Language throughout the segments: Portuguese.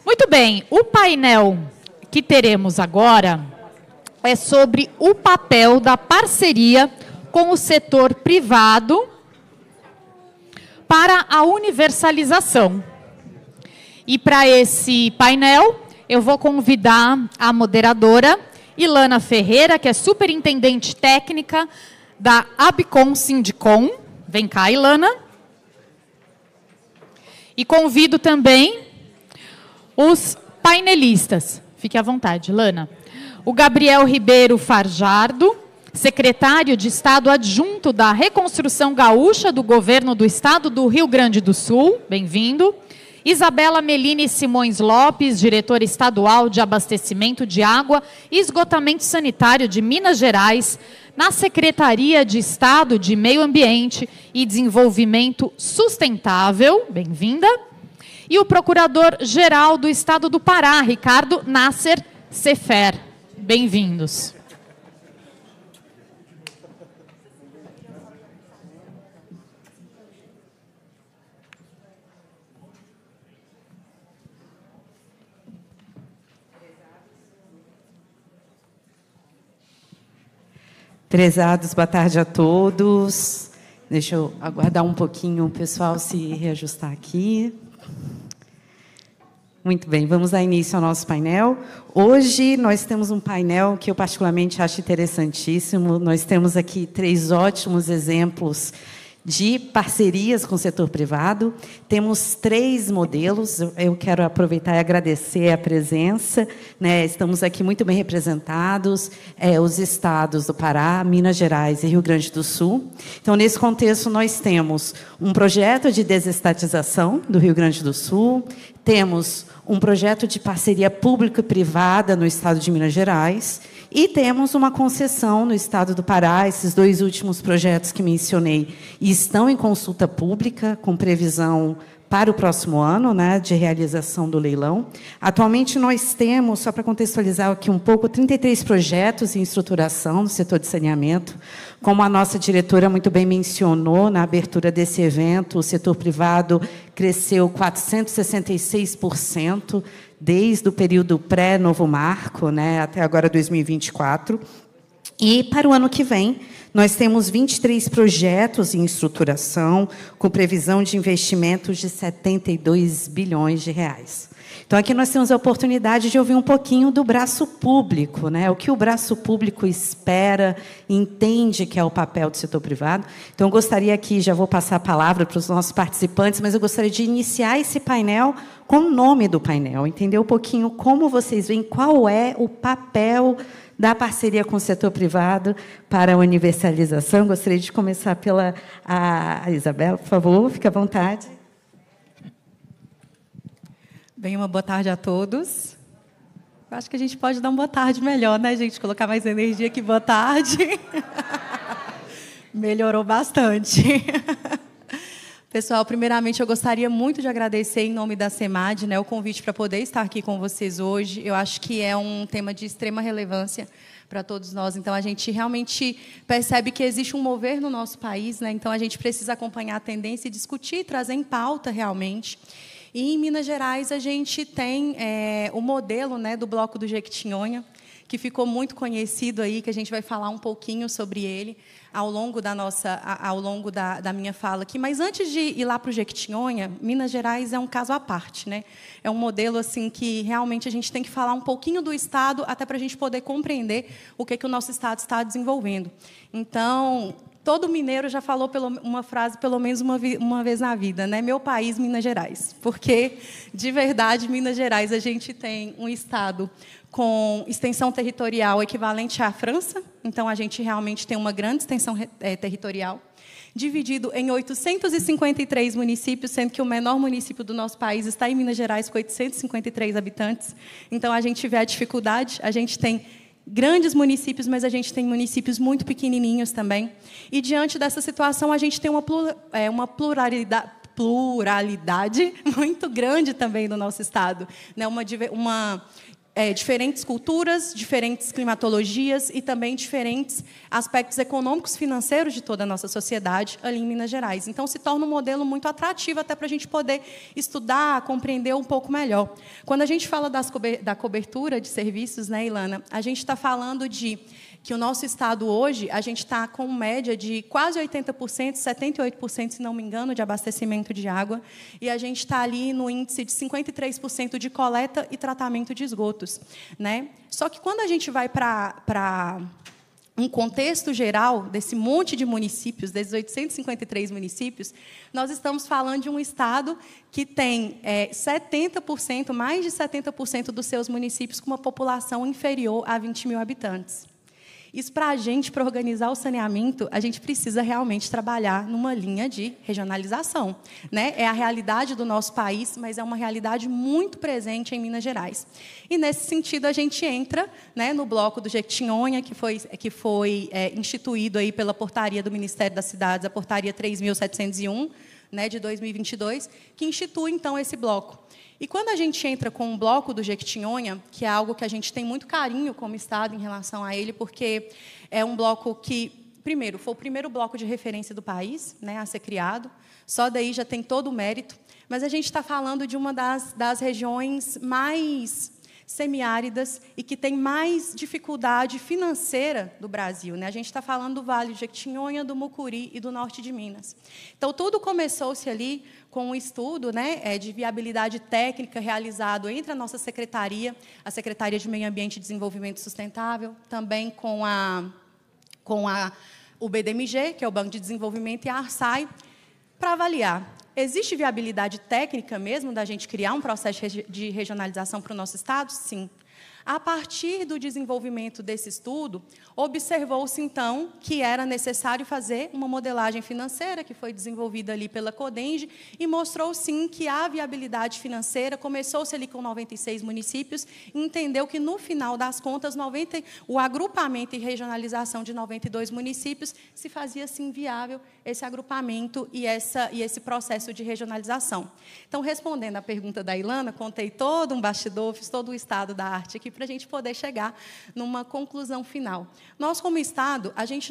Muito bem, o painel que teremos agora é sobre o papel da parceria com o setor privado para a universalização. E para esse painel, eu vou convidar a moderadora Ilana Ferreira, que é superintendente técnica da Abcom Sindicom. Vem cá, Ilana. E convido também os painelistas. Fique à vontade, Ilana. O Gabriel Ribeiro Farjardo, secretário de Estado adjunto da Reconstrução Gaúcha do Governo do Estado do Rio Grande do Sul. Bem-vindo. Isabela Meline Simões Lopes, diretora estadual de Abastecimento de Água e Esgotamento Sanitário de Minas Gerais, na Secretaria de Estado de Meio Ambiente e Desenvolvimento Sustentável. Bem-vinda. E o Procurador-Geral do Estado do Pará, Ricardo Nasser Sefer. Bem-vindos. Prezados, boa tarde a todos. Deixa eu aguardar um pouquinho o pessoal se reajustar aqui. Muito bem, vamos dar início ao nosso painel. Hoje nós temos um painel que eu particularmente acho interessantíssimo. Nós temos aqui 3 ótimos exemplos de parcerias com o setor privado. Temos 3 modelos. Eu quero aproveitar e agradecer a presença, né? Estamos aqui muito bem representados, os estados do Pará, Minas Gerais e Rio Grande do Sul. Então, nesse contexto, nós temos um projeto de desestatização do Rio Grande do Sul, temos um projeto de parceria pública e privada no estado de Minas Gerais e temos uma concessão no estado do Pará. Esses 2 últimos projetos que mencionei estão em consulta pública, com previsão para o próximo ano, né, de realização do leilão. Atualmente, nós temos, só para contextualizar aqui um pouco, 33 projetos em estruturação no setor de saneamento. Como a nossa diretora muito bem mencionou na abertura desse evento, o setor privado cresceu 466% desde o período pré-novo marco, né, até agora 2024. E, para o ano que vem, nós temos 23 projetos em estruturação, com previsão de investimentos de 72 bilhões de reais. Então, aqui nós temos a oportunidade de ouvir um pouquinho do braço público, né? O que o braço público espera, entende que é o papel do setor privado. Então, eu gostaria aqui, já vou passar a palavra para os nossos participantes, mas eu gostaria de iniciar esse painel com o nome do painel, entender um pouquinho como vocês veem, qual é o papel da parceria com o setor privado para a universalização. Gostaria de começar pela Isabela, por favor, fique à vontade. Bem, uma boa tarde a todos. Eu acho que a gente pode dar uma boa tarde melhor, né, gente? Colocar mais energia que boa tarde. Melhorou bastante. Pessoal, primeiramente, eu gostaria muito de agradecer, em nome da CEMAD, né, o convite para poder estar aqui com vocês hoje. Eu acho que é um tema de extrema relevância para todos nós. Então, a gente realmente percebe que existe um mover no nosso país, né? Então, a gente precisa acompanhar a tendência e discutir, trazer em pauta, realmente. E, em Minas Gerais, a gente tem o modelo, né, do Bloco do Jequitinhonha, que ficou muito conhecido aí, que a gente vai falar um pouquinho sobre ele ao longo da minha fala aqui. Mas antes de ir lá para o Jequitinhonha, Minas Gerais é um caso à parte, né? É um modelo assim que realmente a gente tem que falar um pouquinho do estado, até para a gente poder compreender o que o nosso estado está desenvolvendo. Então, todo mineiro já falou uma frase pelo menos uma vez na vida, né? Meu país, Minas Gerais. Porque, de verdade, Minas Gerais, a gente tem um estado com extensão territorial equivalente à França. Então, a gente realmente tem uma grande extensão territorial, dividido em 853 municípios, sendo que o menor município do nosso país está em Minas Gerais, com 853 habitantes. Então, a gente vê a dificuldade. A gente tem grandes municípios, mas a gente tem municípios muito pequenininhos também. E, diante dessa situação, a gente tem uma pluralidade muito grande também no nosso estado, né? diferentes culturas, diferentes climatologias e também diferentes aspectos econômicos, financeiros de toda a nossa sociedade ali em Minas Gerais. Então, se torna um modelo muito atrativo até para a gente poder estudar, compreender um pouco melhor. Quando a gente fala da cobertura de serviços, né, Ilana, a gente está falando de que o nosso estado hoje, a gente está com média de quase 80%, 78%, se não me engano, de abastecimento de água, e a gente está ali no índice de 53% de coleta e tratamento de esgotos, né? Só que quando a gente vai para um contexto geral desse monte de municípios, desses 853 municípios, nós estamos falando de um estado que tem 70%, mais de 70% dos seus municípios com uma população inferior a 20 mil habitantes. Isso, para a gente, para organizar o saneamento, a gente precisa realmente trabalhar numa linha de regionalização, né? É a realidade do nosso país, mas é uma realidade muito presente em Minas Gerais. E, nesse sentido, a gente entra, né, no bloco do Jequitinhonha, que foi instituído aí pela portaria do Ministério das Cidades, a portaria 3.701, né, de 2022, que institui, então, esse bloco. E quando a gente entra com o bloco do Jequitinhonha, que é algo que a gente tem muito carinho como Estado em relação a ele, porque é um bloco que, primeiro, foi o primeiro bloco de referência do país, né, a ser criado, só daí já tem todo o mérito, mas a gente está falando de uma das regiões mais semiáridas e que tem mais dificuldade financeira do Brasil, né? A gente está falando do Vale do Jequitinhonha, do Mucuri e do norte de Minas. Então, tudo começou-se ali com um estudo, né, de viabilidade técnica realizado entre a nossa secretaria, a Secretaria de Meio Ambiente e Desenvolvimento Sustentável, também com o BDMG, que é o Banco de Desenvolvimento, e a ARSAI, para avaliar. Existe viabilidade técnica mesmo da gente criar um processo de regionalização para o nosso Estado? Sim. A partir do desenvolvimento desse estudo, observou-se, então, que era necessário fazer uma modelagem financeira, que foi desenvolvida ali pela Codenge, e mostrou, sim, que a viabilidade financeira começou-se ali com 96 municípios, e entendeu que, no final das contas, o agrupamento e regionalização de 92 municípios se fazia, sim, viável esse agrupamento e esse processo de regionalização. Então, respondendo à pergunta da Ilana, contei todo um bastidor, fiz todo o estado da arte aqui, para a gente poder chegar numa conclusão final. Nós, como Estado, a gente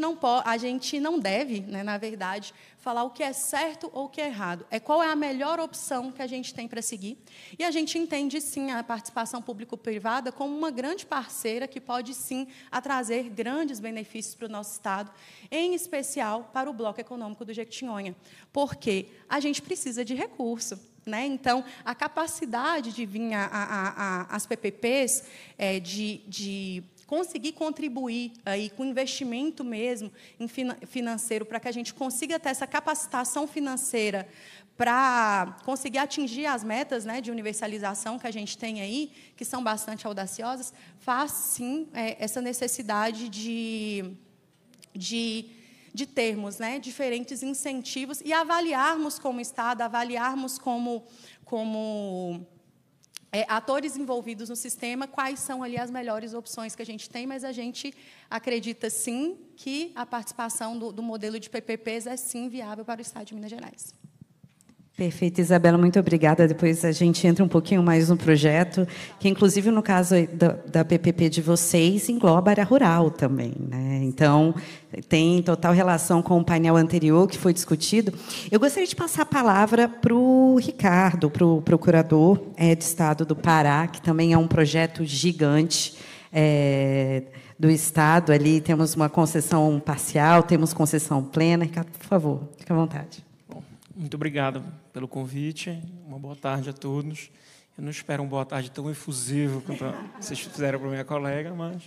não deve, né, na verdade, falar o que é certo ou o que é errado. Qual é a melhor opção que a gente tem para seguir. E a gente entende, sim, a participação público-privada como uma grande parceira que pode, sim, trazer grandes benefícios para o nosso Estado, em especial para o Bloco Econômico do Jequitinhonha, porque a gente precisa de recurso. Né? Então, a capacidade de vir as PPPs, de conseguir contribuir aí com investimento mesmo financeiro, para que a gente consiga ter essa capacitação financeira para conseguir atingir as metas, né, de universalização que a gente tem aí, que são bastante audaciosas, faz, sim, essa necessidade de termos, né, diferentes incentivos e avaliarmos como Estado, avaliarmos como atores envolvidos no sistema, quais são ali as melhores opções que a gente tem, mas a gente acredita, sim, que a participação do modelo de PPPs é, sim, viável para o Estado de Minas Gerais. Perfeito, Isabela, muito obrigada. Depois a gente entra um pouquinho mais no projeto, que, inclusive, no caso da PPP de vocês, engloba a área rural também, né? Então, tem total relação com o painel anterior que foi discutido. Eu gostaria de passar a palavra para o Ricardo, para o procurador do Estado do Pará, que também é um projeto gigante do Estado. Ali temos uma concessão parcial, temos concessão plena. Ricardo, por favor, fique à vontade. Muito obrigado pelo convite. Uma boa tarde a todos. Eu não espero uma boa tarde tão efusivo quanto vocês fizeram para a minha colega, mas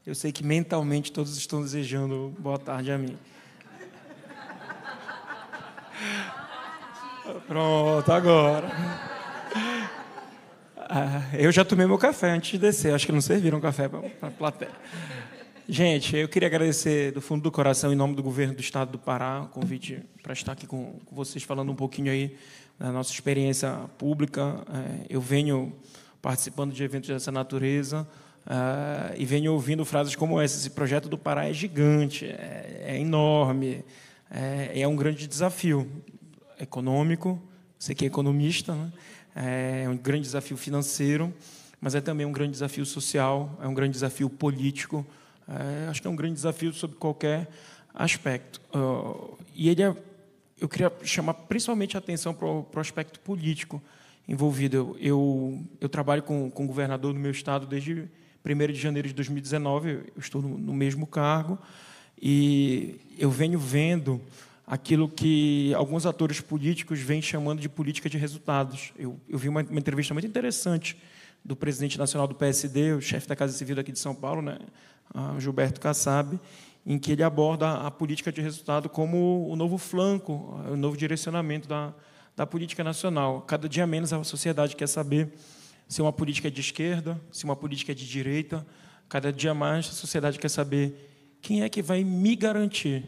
eu sei que mentalmente todos estão desejando boa tarde a mim. Pronto, agora. Eu já tomei meu café antes de descer. Acho que não serviram café para a plateia. Gente, eu queria agradecer do fundo do coração, em nome do Governo do Estado do Pará, o convite para estar aqui com vocês, falando um pouquinho aí da nossa experiência pública. Eu venho participando de eventos dessa natureza e venho ouvindo frases como essa: esse projeto do Pará é gigante, é enorme, é um grande desafio econômico, você que é economista, né? É um grande desafio financeiro, mas é também um grande desafio social, é um grande desafio político, acho que é um grande desafio sob qualquer aspecto. Eu queria chamar principalmente a atenção para o aspecto político envolvido. Eu trabalho com o governador do meu estado desde 1º de janeiro de 2019, eu estou no mesmo cargo, e eu venho vendo aquilo que alguns atores políticos vêm chamando de política de resultados. Eu vi uma entrevista muito interessante do presidente nacional do PSD, o chefe da Casa Civil daqui de São Paulo, né, Gilberto Kassab, em que ele aborda a política de resultado como o novo flanco, o novo direcionamento da política nacional. Cada dia menos a sociedade quer saber se uma política é de esquerda, se uma política é de direita. Cada dia mais a sociedade quer saber quem é que vai me garantir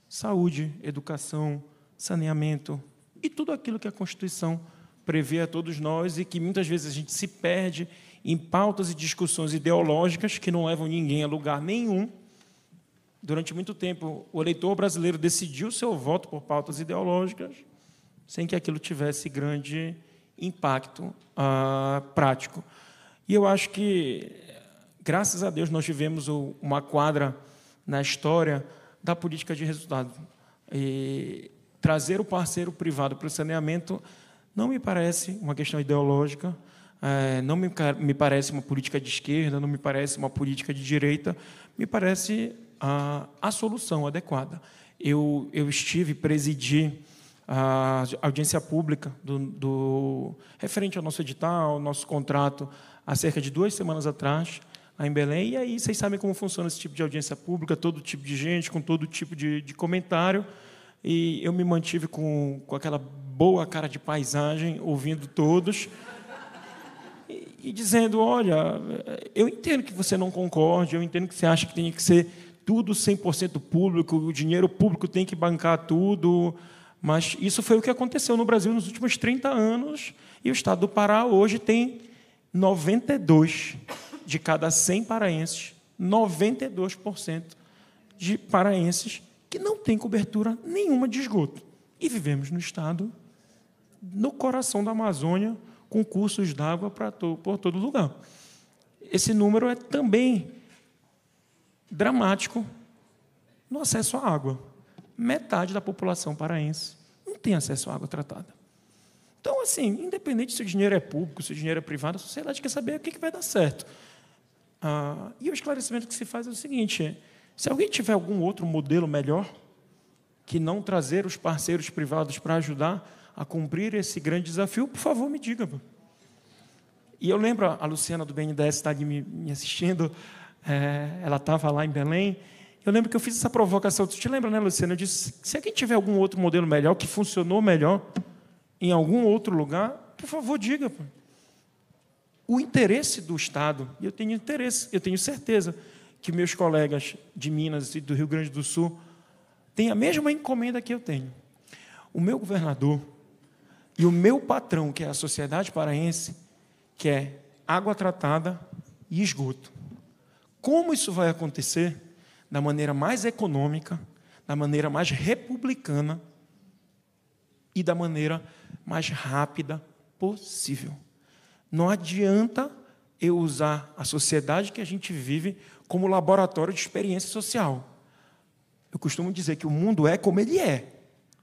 saúde, educação, saneamento e tudo aquilo que a Constituição prevê a todos nós e que muitas vezes a gente se perde em pautas e discussões ideológicas que não levam ninguém a lugar nenhum. Durante muito tempo, o eleitor brasileiro decidiu seu voto por pautas ideológicas sem que aquilo tivesse grande impacto prático. E eu acho que, graças a Deus, nós tivemos uma quadra na história da política de resultado. E trazer o parceiro privado para o saneamento não me parece uma questão ideológica, não me parece uma política de esquerda, não me parece uma política de direita, me parece a solução adequada. Eu presidi a audiência pública referente ao nosso edital, ao nosso contrato, há cerca de 2 semanas atrás, lá em Belém, e aí vocês sabem como funciona esse tipo de audiência pública, todo tipo de gente, com todo tipo de comentário, e eu me mantive com aquela boa cara de paisagem, ouvindo todos, e dizendo, olha, eu entendo que você não concorde, eu entendo que você acha que tem que ser tudo 100% público, o dinheiro público tem que bancar tudo, mas isso foi o que aconteceu no Brasil nos últimos 30 anos, e o Estado do Pará hoje tem 92 de cada 100 paraenses, 92% de paraenses que não têm cobertura nenhuma de esgoto. E vivemos no Estado, no coração da Amazônia, com cursos d'água por todo lugar. Esse número é também dramático no acesso à água. Metade da população paraense não tem acesso à água tratada. Então, assim, independente se o dinheiro é público, se o dinheiro é privado, a sociedade quer saber o que vai dar certo. E o esclarecimento que se faz é o seguinte, se alguém tiver algum outro modelo melhor, que não trazer os parceiros privados para ajudar a cumprir esse grande desafio, por favor, me diga. E eu lembro, a Luciana do BNDES está ali me assistindo, ela estava lá em Belém, eu lembro que eu fiz essa provocação, tu te lembra, né, Luciana? Eu disse, se alguém tiver algum outro modelo melhor, que funcionou melhor, em algum outro lugar, por favor, diga. O interesse do Estado, e eu tenho certeza que meus colegas de Minas e do Rio Grande do Sul têm a mesma encomenda que eu tenho. O meu governador e o meu patrão, que é a sociedade paraense, que é água tratada e esgoto. Como isso vai acontecer? Da maneira mais econômica, da maneira mais republicana e da maneira mais rápida possível. Não adianta eu usar a sociedade que a gente vive como laboratório de experiência social. Eu costumo dizer que o mundo é como ele é,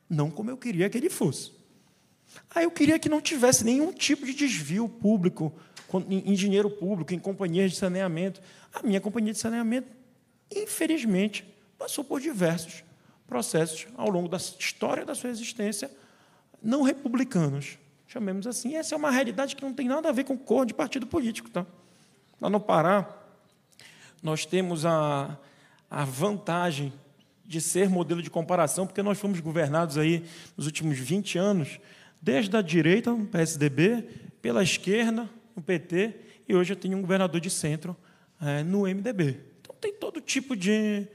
não como eu queria que ele fosse. Eu queria que não tivesse nenhum tipo de desvio público, em dinheiro público, em companhias de saneamento. A minha companhia de saneamento, infelizmente, passou por diversos processos ao longo da história da sua existência, não republicanos, chamemos assim. Essa é uma realidade que não tem nada a ver com cor de partido político. Tá? Lá no Pará, nós temos a vantagem de ser modelo de comparação, porque nós fomos governados aí nos últimos 20 anos, desde a direita, no PSDB, pela esquerda, no PT, e hoje eu tenho um governador de centro no MDB. Então, tem todo tipo de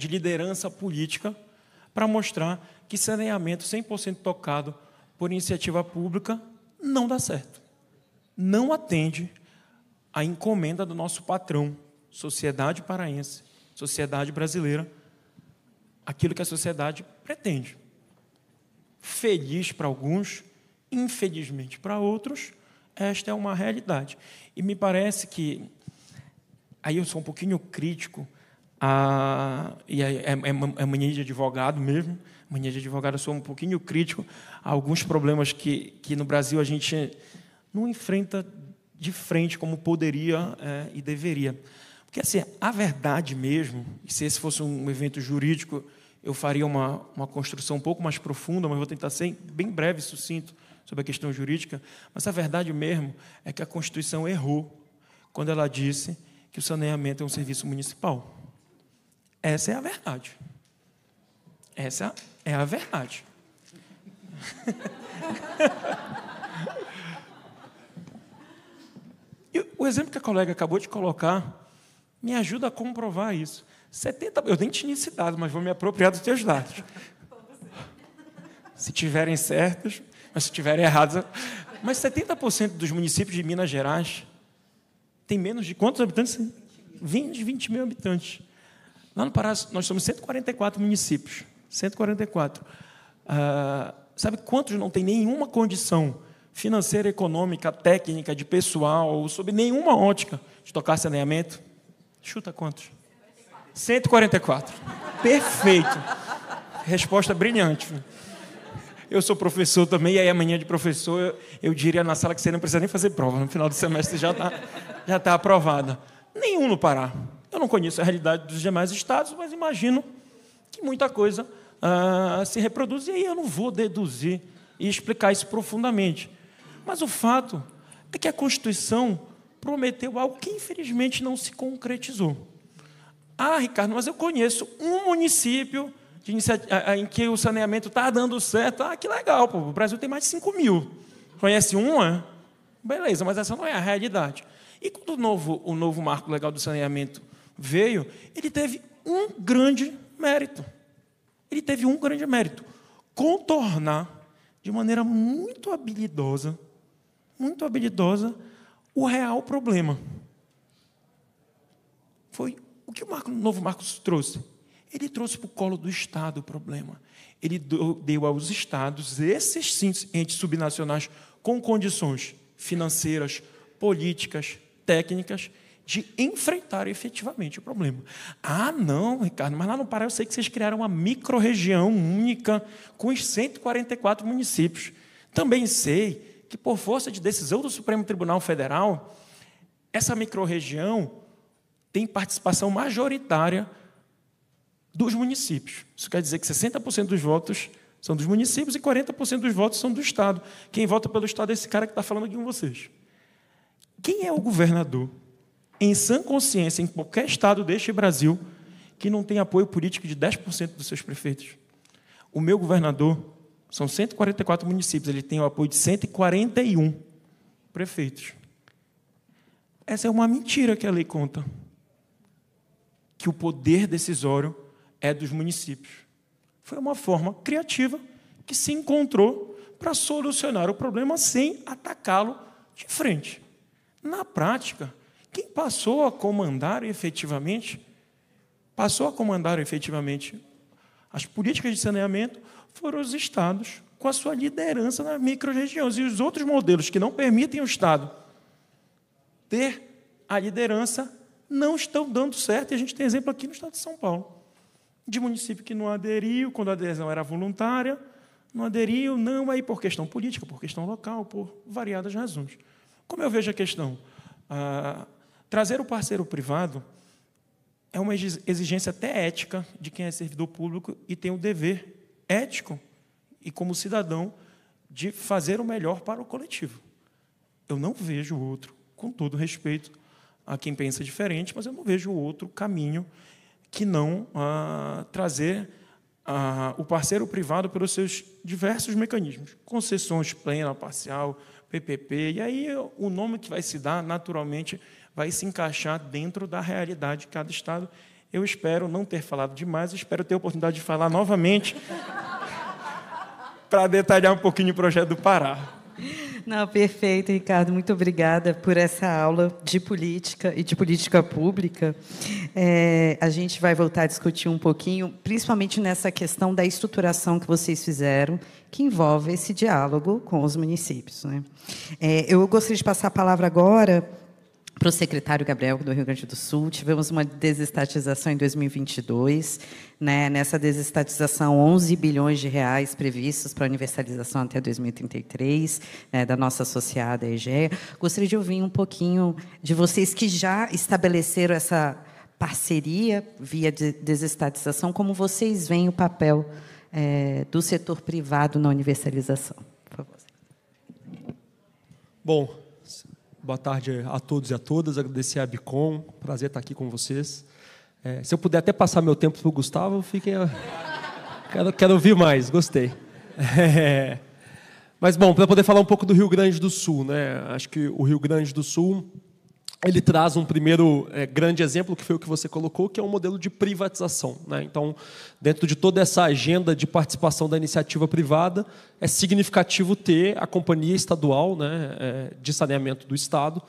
liderança política para mostrar que saneamento 100% tocado por iniciativa pública não dá certo. Não atende à encomenda do nosso patrão, sociedade paraense, sociedade brasileira, aquilo que a sociedade pretende. Feliz para alguns, infelizmente para outros, esta é uma realidade. E me parece que, aí eu sou um pouquinho crítico, e é mania de advogado mesmo, mania de advogado, eu sou um pouquinho crítico a alguns problemas que no Brasil a gente não enfrenta de frente como poderia e deveria. Porque, assim, a verdade mesmo, e se esse fosse um evento jurídico, eu faria uma construção um pouco mais profunda, mas vou tentar ser bem breve e sucinto sobre a questão jurídica, mas a verdade mesmo é que a Constituição errou quando ela disse que o saneamento é um serviço municipal. Essa é a verdade. Essa é a verdade. E o exemplo que a colega acabou de colocar me ajuda a comprovar isso. Eu nem tinha esse dado, mas vou me apropriar dos teus dados. Se tiverem certos, mas se tiverem errados... Mas 70% dos municípios de Minas Gerais tem menos de quantos habitantes? 20 mil habitantes. Lá no Pará, nós somos 144 municípios. 144. Sabe quantos não têm nenhuma condição financeira, econômica, técnica, de pessoal, ou sob nenhuma ótica de tocar saneamento? Chuta quantos? 144. Perfeito. Resposta brilhante. Eu sou professor também, e aí amanhã de professor eu diria na sala que você não precisa nem fazer prova. No final do semestre já está aprovada. Nenhum no Pará. Eu não conheço a realidade dos demais estados, mas imagino que muita coisa se reproduz, e aí eu não vou deduzir e explicar isso profundamente. Mas o fato é que a Constituição prometeu algo que, infelizmente, não se concretizou. Ricardo, mas eu conheço um município em que o saneamento está dando certo. Que legal, pô. O Brasil tem mais de 5 mil. Conhece uma? Beleza, mas essa não é a realidade. E quando o novo marco legal do saneamento veio, ele teve um grande mérito. Contornar de maneira muito habilidosa, o real problema. Foi o que o novo marco trouxe. Ele trouxe para o colo do Estado o problema. Ele deu aos Estados, esses sim, entes subnacionais, com condições financeiras, políticas, técnicas, de enfrentar efetivamente o problema. Não, Ricardo, mas lá no Pará eu sei que vocês criaram uma microrregião única com os 144 municípios. Também sei que, por força de decisão do Supremo Tribunal Federal, essa microrregião tem participação majoritária dos municípios. Isso quer dizer que 60% dos votos são dos municípios e 40% dos votos são do Estado. Quem vota pelo Estado é esse cara que está falando aqui com vocês. Quem é o governador, em sã consciência, em qualquer estado deste Brasil, que não tem apoio político de 10% dos seus prefeitos? O meu governador, são 144 municípios, ele tem o apoio de 141 prefeitos. Essa é uma mentira que a lei conta, que o poder decisório é dos municípios. Foi uma forma criativa que se encontrou para solucionar o problema sem atacá-lo de frente. Na prática, quem passou a comandar efetivamente as políticas de saneamento foram os estados, com a sua liderança nas microrregiões. E os outros modelos que não permitem o Estado ter a liderança não estão dando certo. E a gente tem exemplo aqui no estado de São Paulo, de município que não aderiu, quando a adesão era voluntária, não aderiu, não aí por questão política, por questão local, por variadas razões. Como eu vejo a questão? Trazer o parceiro privado é uma exigência até ética de quem é servidor público e tem o dever ético e, como cidadão, de fazer o melhor para o coletivo. Eu não vejo outro, com todo respeito a quem pensa diferente, mas eu não vejo outro caminho que não trazer o parceiro privado pelos seus diversos mecanismos, concessões plena, parcial, PPP, e aí o nome que vai se dar, naturalmente, vai se encaixar dentro da realidade de cada estado. Eu espero não ter falado demais, espero ter a oportunidade de falar novamente para detalhar um pouquinho o projeto do Pará. Não, perfeito, Ricardo. Muito obrigada por essa aula de política e de política pública. A gente vai voltar a discutir um pouquinho, principalmente nessa questão da estruturação que vocês fizeram, que envolve esse diálogo com os municípios, né? Eu gostaria de passar a palavra agora para o secretário Gabriel, do Rio Grande do Sul. Tivemos uma desestatização em 2022. Né? Nessa desestatização, 11 bilhões de reais previstos para a universalização até 2033, né, da nossa associada EGEA. Gostaria de ouvir um pouquinho de vocês que já estabeleceram essa parceria via desestatização, como vocês veem o papel do setor privado na universalização. Por favor. Bom, boa tarde a todos e a todas. Agradecer a Bicom. Prazer estar aqui com vocês. Se eu puder até passar meu tempo para o Gustavo, fiquem... Quero ouvir mais. Gostei. Mas, bom, para poder falar um pouco do Rio Grande do Sul, né? Acho que o Rio Grande do Sul ele traz um primeiro grande exemplo, que foi o que você colocou, que é um modelo de privatização, né? Então, dentro de toda essa agenda de participação da iniciativa privada, é significativo ter a companhia estadual, né, de saneamento do Estado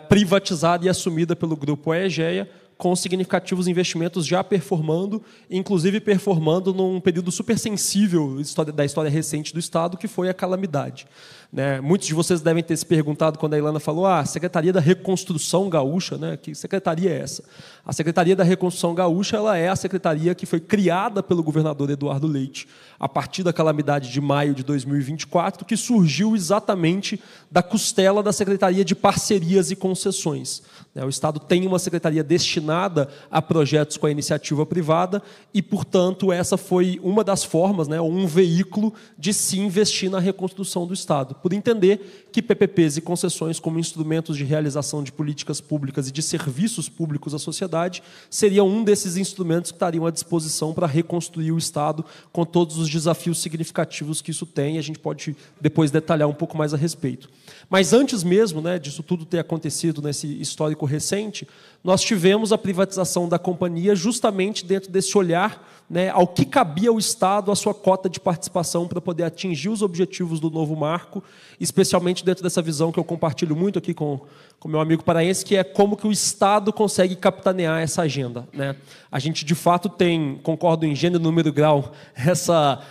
privatizada e assumida pelo Grupo EGEA, com significativos investimentos já performando, inclusive performando num período super sensível da história recente do Estado, que foi a calamidade. Né? Muitos de vocês devem ter se perguntado, quando a Ilana falou, a Secretaria da Reconstrução Gaúcha, né? Que secretaria é essa? A Secretaria da Reconstrução Gaúcha ela é a secretaria que foi criada pelo governador Eduardo Leite, a partir da calamidade de maio de 2024, que surgiu exatamente da costela da Secretaria de Parcerias e Concessões. O Estado tem uma secretaria destinada a projetos com a iniciativa privada e, portanto, essa foi uma das formas, né, um veículo de se investir na reconstrução do Estado, por entender que PPPs e concessões como instrumentos de realização de políticas públicas e de serviços públicos à sociedade seriam um desses instrumentos que estariam à disposição para reconstruir o Estado com todos os desafios significativos que isso tem, e a gente pode depois detalhar um pouco mais a respeito. Mas antes mesmo, né, disso tudo ter acontecido nesse histórico recente, nós tivemos a privatização da companhia justamente dentro desse olhar, né, ao que cabia ao Estado a sua cota de participação para poder atingir os objetivos do novo marco, especialmente dentro dessa visão que eu compartilho muito aqui com meu amigo paraense, que é como que o Estado consegue capitanear essa agenda. Né? A gente, de fato, tem, concordo em gênero, número e grau, essa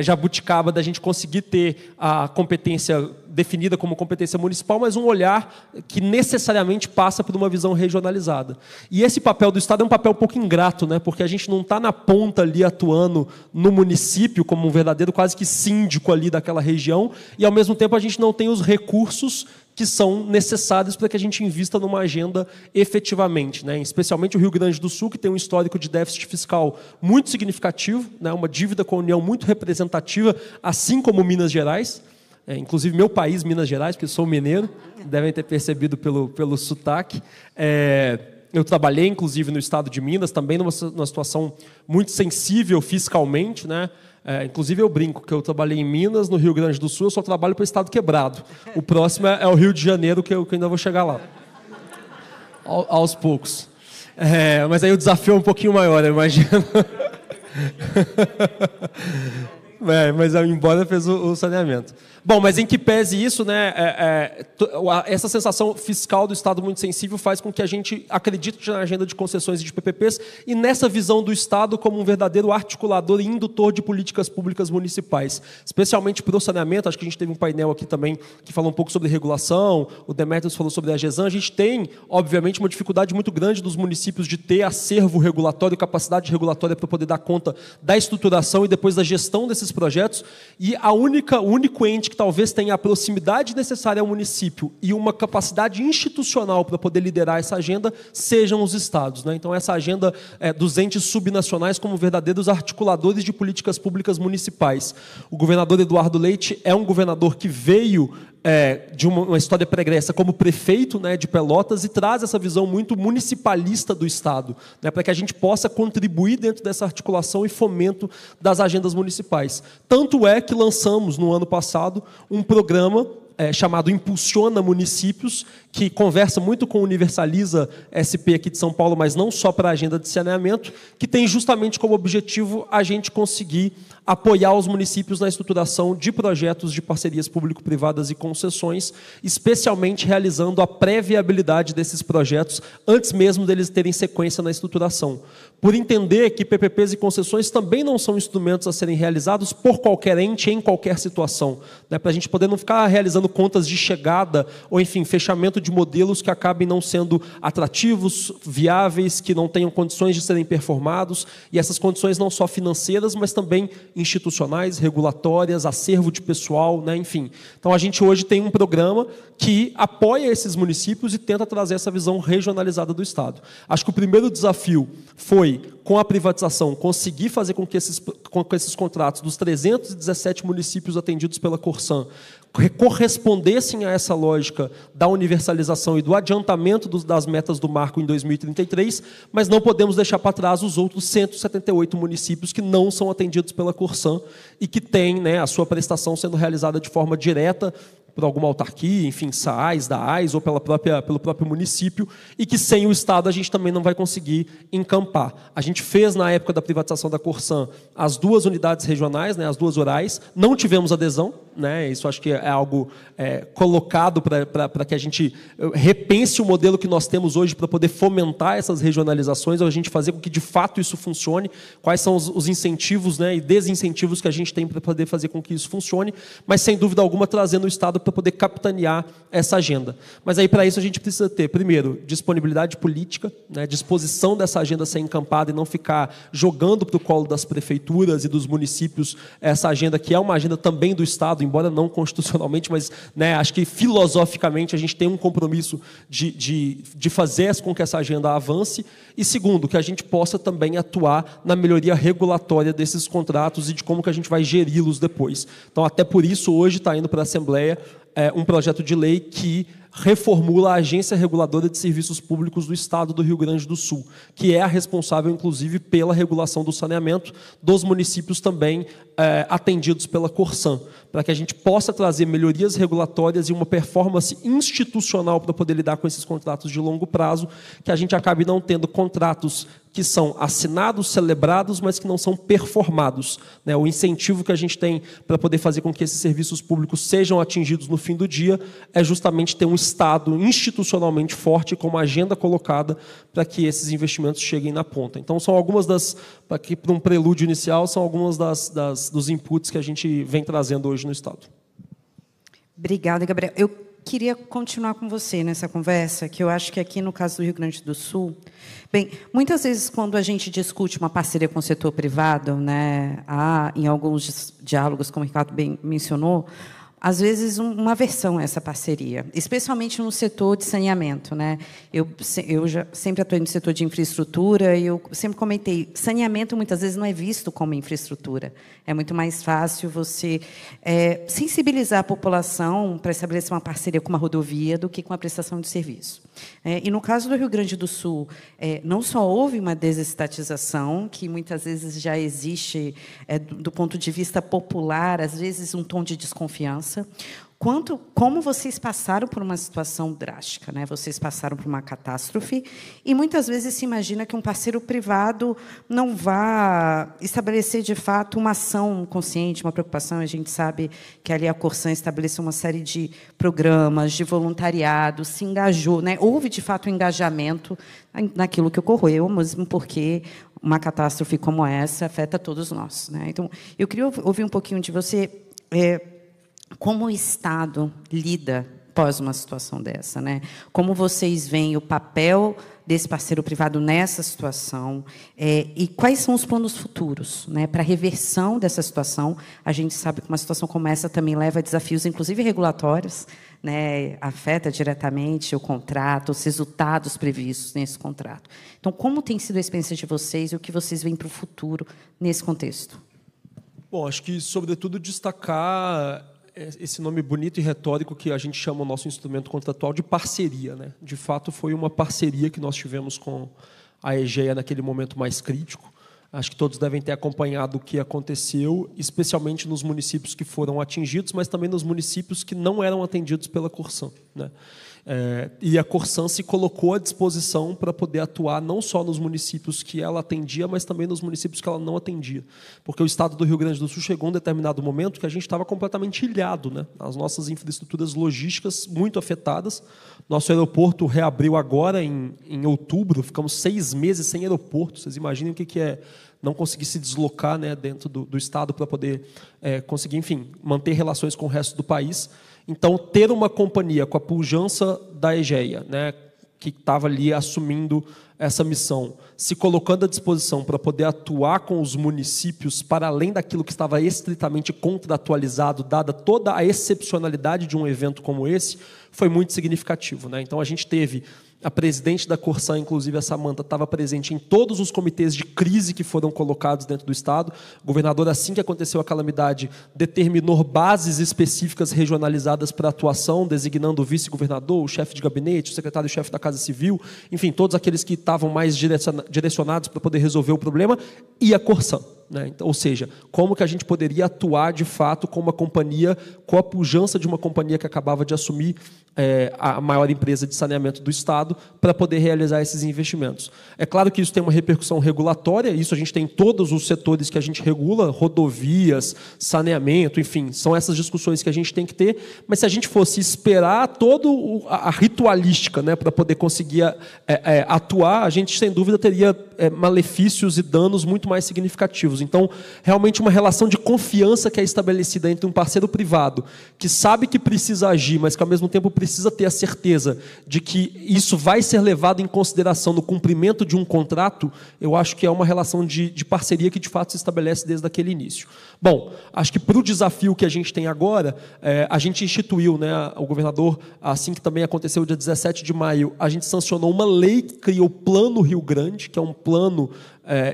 jabuticaba da gente conseguir ter a competência definida como competência municipal, mas um olhar que necessariamente passa por uma visão regionalizada. E esse papel do Estado é um papel um pouco ingrato, né? Porque a gente não está na ponta ali atuando no município como um verdadeiro quase que síndico ali daquela região, e ao mesmo tempo a gente não tem os recursos que são necessários para que a gente invista numa agenda efetivamente, né? Especialmente o Rio Grande do Sul, que tem um histórico de déficit fiscal muito significativo, né? Uma dívida com a União muito representativa, assim como Minas Gerais. Inclusive meu país, Minas Gerais, porque sou mineiro, devem ter percebido pelo sotaque. Eu trabalhei, inclusive, no estado de Minas, também numa situação muito sensível fiscalmente, né? Inclusive eu brinco que eu trabalhei em Minas, no Rio Grande do Sul, eu só trabalho para o estado quebrado. O próximo é o Rio de Janeiro, que eu ainda vou chegar lá, aos poucos. Mas aí o desafio é um pouquinho maior, eu imagino. Mas embora fez o saneamento. Bom, mas em que pese isso, né, essa sensação fiscal do Estado muito sensível faz com que a gente acredite na agenda de concessões e de PPPs e nessa visão do Estado como um verdadeiro articulador e indutor de políticas públicas municipais, especialmente para o saneamento. Acho que a gente teve um painel aqui também que falou um pouco sobre regulação, o Demetrios falou sobre a GESAN. A gente tem, obviamente, uma dificuldade muito grande dos municípios de ter acervo regulatório, capacidade regulatória para poder dar conta da estruturação e depois da gestão desses projetos, e o único ente que talvez tenha a proximidade necessária ao município e uma capacidade institucional para poder liderar essa agenda sejam os estados, né? Então, essa agenda dos entes subnacionais como verdadeiros articuladores de políticas públicas municipais. O governador Eduardo Leite é um governador que veio de uma história pregressa como prefeito, né, de Pelotas, e traz essa visão muito municipalista do Estado, né, para que a gente possa contribuir dentro dessa articulação e fomento das agendas municipais. Tanto é que lançamos, no ano passado, um programa chamado Impulsiona Municípios, que conversa muito com o Universaliza SP aqui de São Paulo, mas não só para a agenda de saneamento, que tem justamente como objetivo a gente conseguir apoiar os municípios na estruturação de projetos de parcerias público-privadas e concessões, especialmente realizando a pré-viabilidade desses projetos antes mesmo deles terem sequência na estruturação. Por entender que PPPs e concessões também não são instrumentos a serem realizados por qualquer ente em qualquer situação, né? Para a gente poder não ficar realizando contas de chegada ou, enfim, fechamento de modelos que acabem não sendo atrativos, viáveis, que não tenham condições de serem performados, e essas condições não só financeiras, mas também institucionais, regulatórias, acervo de pessoal, né? Enfim. Então, a gente hoje tem um programa que apoia esses municípios e tenta trazer essa visão regionalizada do Estado. Acho que o primeiro desafio foi, com a privatização, conseguir fazer com que esses contratos dos 317 municípios atendidos pela Corsan correspondessem a essa lógica da universalização e do adiantamento das metas do marco em 2033, mas não podemos deixar para trás os outros 178 municípios que não são atendidos pela Corsan e que têm, né, a sua prestação sendo realizada de forma direta por alguma autarquia, enfim, SAAS, da AIS ou pelo próprio município, e que sem o Estado a gente também não vai conseguir encampar. A gente fez, na época da privatização da Corsan, as 2 unidades regionais, né, as 2 orais, não tivemos adesão, né, isso acho que é algo colocado para que a gente repense o modelo que nós temos hoje para poder fomentar essas regionalizações, ou a gente fazer com que de fato isso funcione, quais são os incentivos, né, e desincentivos que a gente tem para poder fazer com que isso funcione, mas sem dúvida alguma trazendo o Estado para poder capitanear essa agenda. Mas aí, para isso, a gente precisa ter, primeiro, disponibilidade política, né, disposição dessa agenda ser encampada e não ficar jogando para o colo das prefeituras e dos municípios essa agenda, que é uma agenda também do Estado, embora não constitucionalmente, mas, né, acho que filosoficamente a gente tem um compromisso de fazer com que essa agenda avance. E segundo, que a gente possa também atuar na melhoria regulatória desses contratos e de como que a gente vai geri-los depois. Então, até por isso, hoje está indo para a Assembleia um projeto de lei que reformula a Agência Reguladora de Serviços Públicos do Estado do Rio Grande do Sul, que é a responsável, inclusive, pela regulação do saneamento dos municípios também atendidos pela Corsan, para que a gente possa trazer melhorias regulatórias e uma performance institucional para poder lidar com esses contratos de longo prazo, que a gente acabe não tendo contratos que são assinados, celebrados, mas que não são performados, né? O incentivo que a gente tem para poder fazer com que esses serviços públicos sejam atingidos no fim do dia é justamente ter um Estado institucionalmente forte, com uma agenda colocada para que esses investimentos cheguem na ponta. Então, são algumas para um prelúdio inicial, são algumas dos inputs que a gente vem trazendo hoje no Estado. Obrigada, Gabriel. Eu queria continuar com você nessa conversa, que eu acho que aqui no caso do Rio Grande do Sul, bem, muitas vezes quando a gente discute uma parceria com o setor privado, né, há em alguns diálogos, como o Ricardo bem mencionou, às vezes uma aversão a essa parceria, especialmente no setor de saneamento, né? Eu já sempre atuei no setor de infraestrutura e eu sempre comentei, saneamento muitas vezes não é visto como infraestrutura. É muito mais fácil você sensibilizar a população para estabelecer uma parceria com uma rodovia do que com a prestação de serviço. E no caso do Rio Grande do Sul, não só houve uma desestatização, que muitas vezes já existe do ponto de vista popular, às vezes um tom de desconfiança, como vocês passaram por uma situação drástica, né? Vocês passaram por uma catástrofe e muitas vezes se imagina que um parceiro privado não vá estabelecer de fato uma ação consciente, uma preocupação. A gente sabe que ali a Corsan estabeleceu uma série de programas de voluntariado, se engajou, né? Houve de fato um engajamento naquilo que ocorreu, mesmo porque uma catástrofe como essa afeta todos nós, né? Então, eu queria ouvir um pouquinho de você. Como o Estado lida após uma situação dessa, né? Como vocês veem o papel desse parceiro privado nessa situação e quais são os planos futuros, né, para a reversão dessa situação? A gente sabe que uma situação como essa também leva a desafios, inclusive regulatórios, né? Afeta diretamente o contrato, os resultados previstos nesse contrato. Então, como tem sido a experiência de vocês e o que vocês veem para o futuro nesse contexto? Bom, acho que, sobretudo, destacar esse nome bonito e retórico que a gente chama o nosso instrumento contratual de parceria, né? De fato, foi uma parceria que nós tivemos com a EGEA naquele momento mais crítico. Acho que todos devem ter acompanhado o que aconteceu, especialmente nos municípios que foram atingidos, mas também nos municípios que não eram atendidos pela Corsan, né? E a Corsan se colocou à disposição para poder atuar não só nos municípios que ela atendia, mas também nos municípios que ela não atendia. Porque o estado do Rio Grande do Sul chegou a um determinado momento que a gente estava completamente ilhado, né? As nossas infraestruturas logísticas muito afetadas. Nosso aeroporto reabriu agora em outubro, ficamos 6 meses sem aeroporto. Vocês imaginem o que é não conseguir se deslocar, né, dentro do estado para poder conseguir, enfim, manter relações com o resto do país. Então, ter uma companhia com a pujança da Egeia, né, que estava ali assumindo essa missão, se colocando à disposição para poder atuar com os municípios para além daquilo que estava estritamente contratualizado, dada toda a excepcionalidade de um evento como esse, foi muito significativo, né? Então, a gente teve a presidente da Corsan, inclusive a Samanta, estava presente em todos os comitês de crise que foram colocados dentro do Estado. O governador, assim que aconteceu a calamidade, determinou bases específicas regionalizadas para atuação, designando o vice-governador, o chefe de gabinete, o secretário-chefe da Casa Civil, enfim, todos aqueles que estavam mais direcionados para poder resolver o problema, e a Corsan, né? Então, ou seja, como que a gente poderia atuar, de fato, com uma companhia, com a pujança de uma companhia que acabava de assumir a maior empresa de saneamento do Estado, para poder realizar esses investimentos. É claro que isso tem uma repercussão regulatória, isso a gente tem em todos os setores que a gente regula, rodovias, saneamento, enfim, são essas discussões que a gente tem que ter, mas se a gente fosse esperar toda a ritualística, né, para poder conseguir atuar, a gente, sem dúvida, teria malefícios e danos muito mais significativos. Então, realmente uma relação de confiança que é estabelecida entre um parceiro privado, que sabe que precisa agir, mas que, ao mesmo tempo, precisa ter a certeza de que isso vai ser levado em consideração no cumprimento de um contrato, eu acho que é uma relação de parceria que, de fato, se estabelece desde aquele início. Bom, acho que para o desafio que a gente tem agora, a gente instituiu, né, o governador, assim que também aconteceu dia 17 de maio, a gente sancionou uma lei que criou o Plano Rio Grande, que é um plano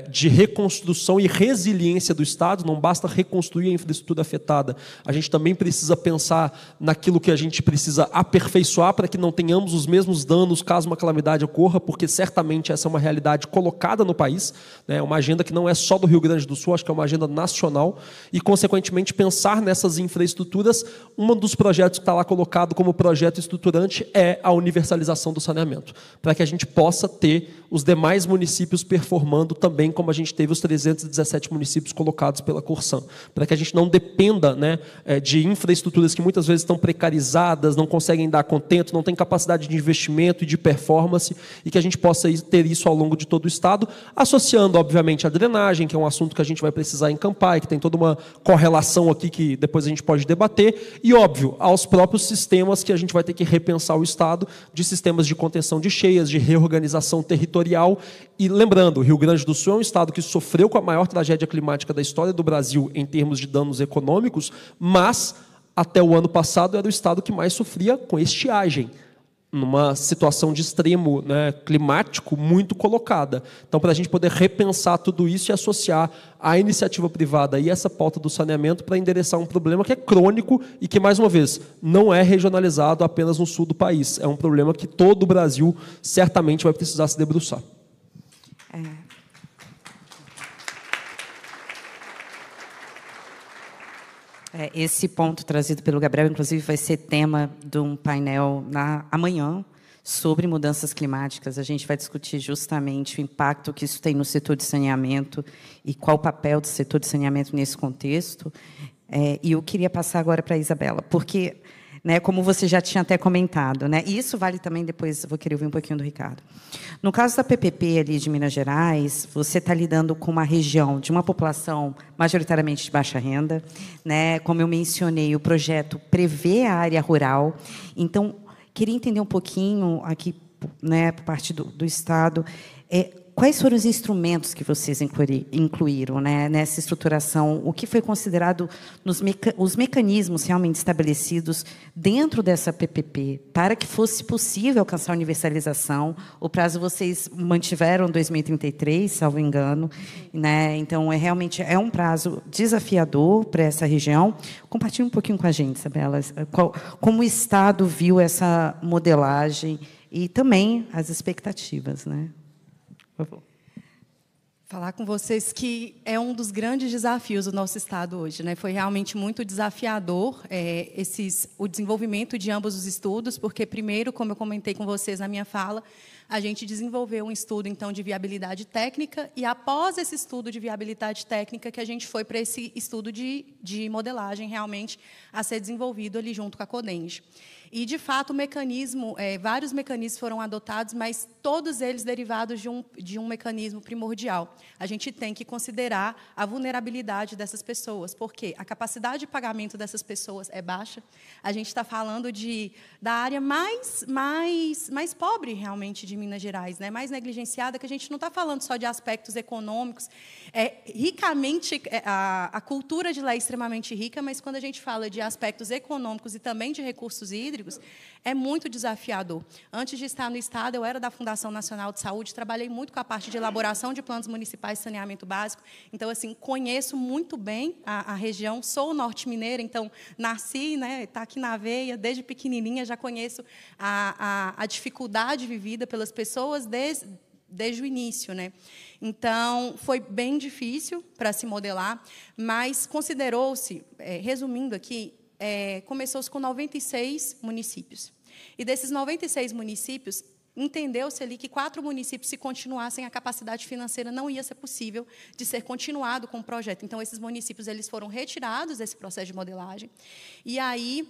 de reconstrução e resiliência do Estado. Não basta reconstruir a infraestrutura afetada, a gente também precisa pensar naquilo que a gente precisa aperfeiçoar para que não tenhamos os mesmos danos caso uma calamidade ocorra, porque certamente essa é uma realidade colocada no país, né? Uma agenda que não é só do Rio Grande do Sul, acho que é uma agenda nacional, e, consequentemente, pensar nessas infraestruturas. Um dos projetos que está lá colocado como projeto estruturante é a universalização do saneamento, para que a gente possa ter os demais municípios performando também como a gente teve os 317 municípios colocados pela Corsan, para que a gente não dependa, né, de infraestruturas que muitas vezes estão precarizadas, não conseguem dar contento, não têm capacidade de investimento e de performance, e que a gente possa ter isso ao longo de todo o Estado, associando, obviamente, a drenagem, que é um assunto que a gente vai precisar encampar e que tem toda uma correlação aqui que depois a gente pode debater, e, óbvio, aos próprios sistemas que a gente vai ter que repensar o Estado, de sistemas de contenção de cheias, de reorganização territorial. E lembrando, o Rio Grande do Sul é um estado que sofreu com a maior tragédia climática da história do Brasil em termos de danos econômicos, mas até o ano passado era o estado que mais sofria com estiagem, numa situação de extremo, né, climático muito colocada. Então, para a gente poder repensar tudo isso e associar a iniciativa privada e essa pauta do saneamento para endereçar um problema que é crônico e que, mais uma vez, não é regionalizado apenas no sul do país. É um problema que todo o Brasil certamente vai precisar se debruçar. Esse ponto trazido pelo Gabriel, inclusive, vai ser tema de um painel amanhã sobre mudanças climáticas. A gente vai discutir justamente o impacto que isso tem no setor de saneamento e qual o papel do setor de saneamento nesse contexto. E eu queria passar agora para a Isabela, porque, né, como você já tinha até comentado, né, e isso vale também, depois vou querer ouvir um pouquinho do Ricardo. No caso da PPP ali de Minas Gerais, você está lidando com uma região de uma população majoritariamente de baixa renda, né? Como eu mencionei, o projeto prevê a área rural. Então, queria entender um pouquinho aqui, né, por parte do Estado, quais foram os instrumentos que vocês incluíram, né, nessa estruturação? O que foi considerado os mecanismos realmente estabelecidos dentro dessa PPP para que fosse possível alcançar a universalização? O prazo vocês mantiveram 2033, salvo engano, né? Então, realmente é um prazo desafiador para essa região. Compartilhe um pouquinho com a gente, Isabela, como o Estado viu essa modelagem e também as expectativas, né? Por favor. Falar com vocês que é um dos grandes desafios do nosso Estado hoje, né? Foi realmente muito desafiador o desenvolvimento de ambos os estudos, porque, primeiro, como eu comentei com vocês na minha fala, a gente desenvolveu um estudo, então, de viabilidade técnica, e após esse estudo de viabilidade técnica, que a gente foi para esse estudo de modelagem, realmente, a ser desenvolvido ali junto com a Codenge. E, de fato, o mecanismo, vários mecanismos foram adotados, mas todos eles derivados de um mecanismo primordial. A gente tem que considerar a vulnerabilidade dessas pessoas, porque a capacidade de pagamento dessas pessoas é baixa. A gente está falando da área mais pobre, realmente, de Minas Gerais, né? Mais negligenciada, que a gente não está falando só de aspectos econômicos. Ricamente, a cultura de lá é extremamente rica, mas quando a gente fala de aspectos econômicos e também de recursos hídricos, é muito desafiador. Antes de estar no Estado, eu era da Fundação Nacional de Saúde, trabalhei muito com a parte de elaboração de planos municipais de saneamento básico. Então, assim, conheço muito bem a região, sou norte mineira, então nasci, né, está aqui na veia, desde pequenininha já conheço a dificuldade vivida pelas pessoas desde o início, né? Então, foi bem difícil para se modelar, mas considerou-se, resumindo aqui, começou-se com 96 municípios. E desses 96 municípios, entendeu-se ali que 4 municípios, se continuassem, a capacidade financeira não ia ser possível de ser continuado com o projeto. Então, esses municípios eles foram retirados desse processo de modelagem. E aí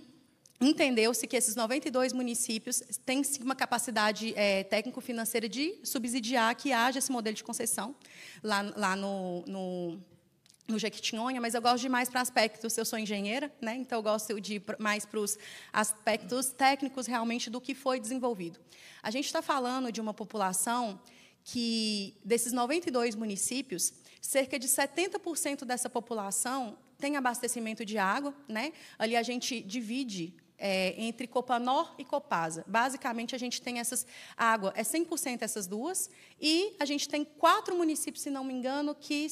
entendeu-se que esses 92 municípios têm uma capacidade técnico-financeira de subsidiar que haja esse modelo de concessão lá no Jequitinhonha, mas eu gosto de mais para aspectos, eu sou engenheira, né? Então eu gosto de ir mais para os aspectos técnicos realmente do que foi desenvolvido. A gente está falando de uma população que, desses 92 municípios, cerca de 70% dessa população tem abastecimento de água, né? Ali a gente divide entre Copanor e Copasa. Basicamente, a gente tem água, 100% essas duas, e a gente tem 4 municípios, se não me engano, que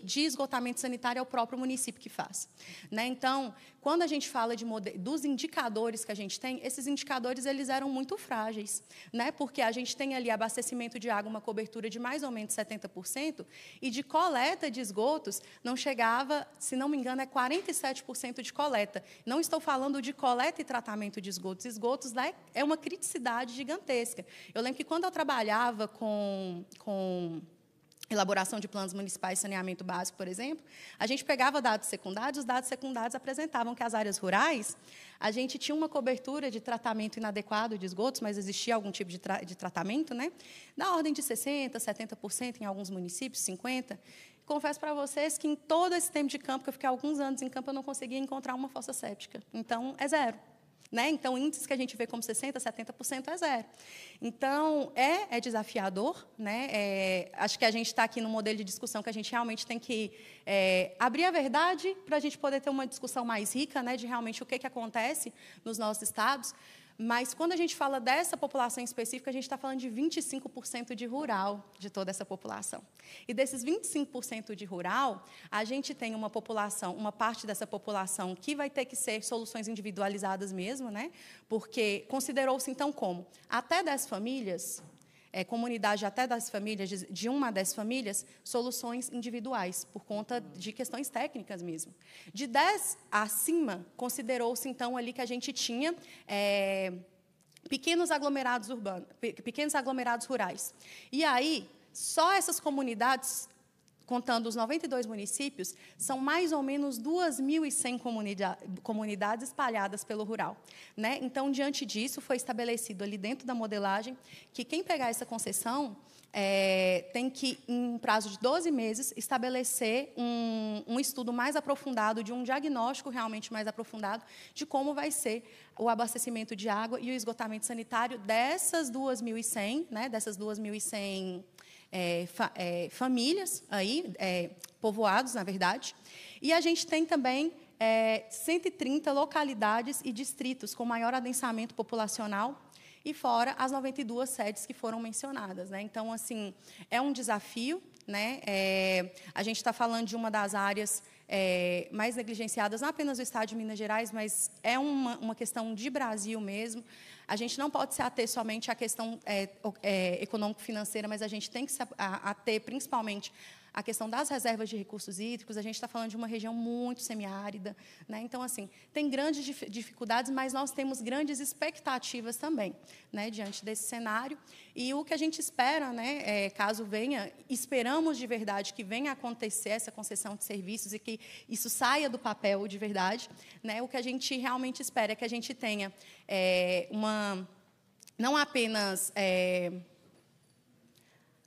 de esgotamento sanitário é o próprio município que faz. Né? Então, quando a gente fala dos indicadores que a gente tem, esses indicadores eles eram muito frágeis, né? Porque a gente tem ali abastecimento de água, uma cobertura de mais ou menos 70%, e de coleta de esgotos não chegava, se não me engano, 47% de coleta. Não estou falando de coleta e tratamento de esgotos. Esgotos lá é uma criticidade gigantesca. Eu lembro que, quando eu trabalhava com elaboração de planos municipais de saneamento básico, por exemplo, a gente pegava dados secundários, os dados secundários apresentavam que as áreas rurais, a gente tinha uma cobertura de tratamento inadequado de esgotos, mas existia algum tipo de tratamento, né? Na ordem de 60%, 70%, em alguns municípios, 50%. Confesso para vocês que, em todo esse tempo de campo, que eu fiquei alguns anos em campo, eu não conseguia encontrar uma fossa séptica. Então, é zero. Né? Então, índices que a gente vê como 60%, 70% é zero. Então, é desafiador. Né? Acho que a gente está aqui num modelo de discussão que a gente realmente tem que abrir a verdade para a gente poder ter uma discussão mais rica, né, de realmente o que acontece nos nossos estados. Mas, quando a gente fala dessa população específica, a gente está falando de 25% de rural, de toda essa população. E desses 25% de rural, a gente tem uma população, uma parte dessa população que vai ter que ser soluções individualizadas mesmo, né? Porque considerou-se, então, como até 10 famílias, comunidade até das famílias, de uma das famílias, soluções individuais, por conta de questões técnicas mesmo. De 10 acima, considerou-se, então, ali que a gente tinha pequenos aglomerados urbanos, pequenos aglomerados rurais. E aí, só essas comunidades, contando os 92 municípios, são mais ou menos 2.100 comunidades espalhadas pelo rural. Né? Então, diante disso, foi estabelecido ali dentro da modelagem que quem pegar essa concessão tem que, em um prazo de 12 meses, estabelecer um estudo mais aprofundado, de um diagnóstico realmente mais aprofundado, de como vai ser o abastecimento de água e o esgotamento sanitário dessas 2.100, né, dessas 2.100 famílias, aí, povoados, na verdade. E a gente tem também 130 localidades e distritos com maior adensamento populacional, e fora as 92 sedes que foram mencionadas. Né? Então, assim, é um desafio. Né? A gente está falando de uma das áreas mais negligenciadas, não apenas do Estado de Minas Gerais, mas é uma questão de Brasil mesmo. A gente não pode se ater somente à questão econômico-financeira, mas a gente tem que se ater principalmente à questão das reservas de recursos hídricos. A gente está falando de uma região muito semiárida, né? Então, assim, tem grandes dificuldades, mas nós temos grandes expectativas também, né, diante desse cenário. E o que a gente espera, né, caso venha, esperamos de verdade que venha a acontecer essa concessão de serviços e que isso saia do papel de verdade, né? O que a gente realmente espera é que a gente tenha não apenas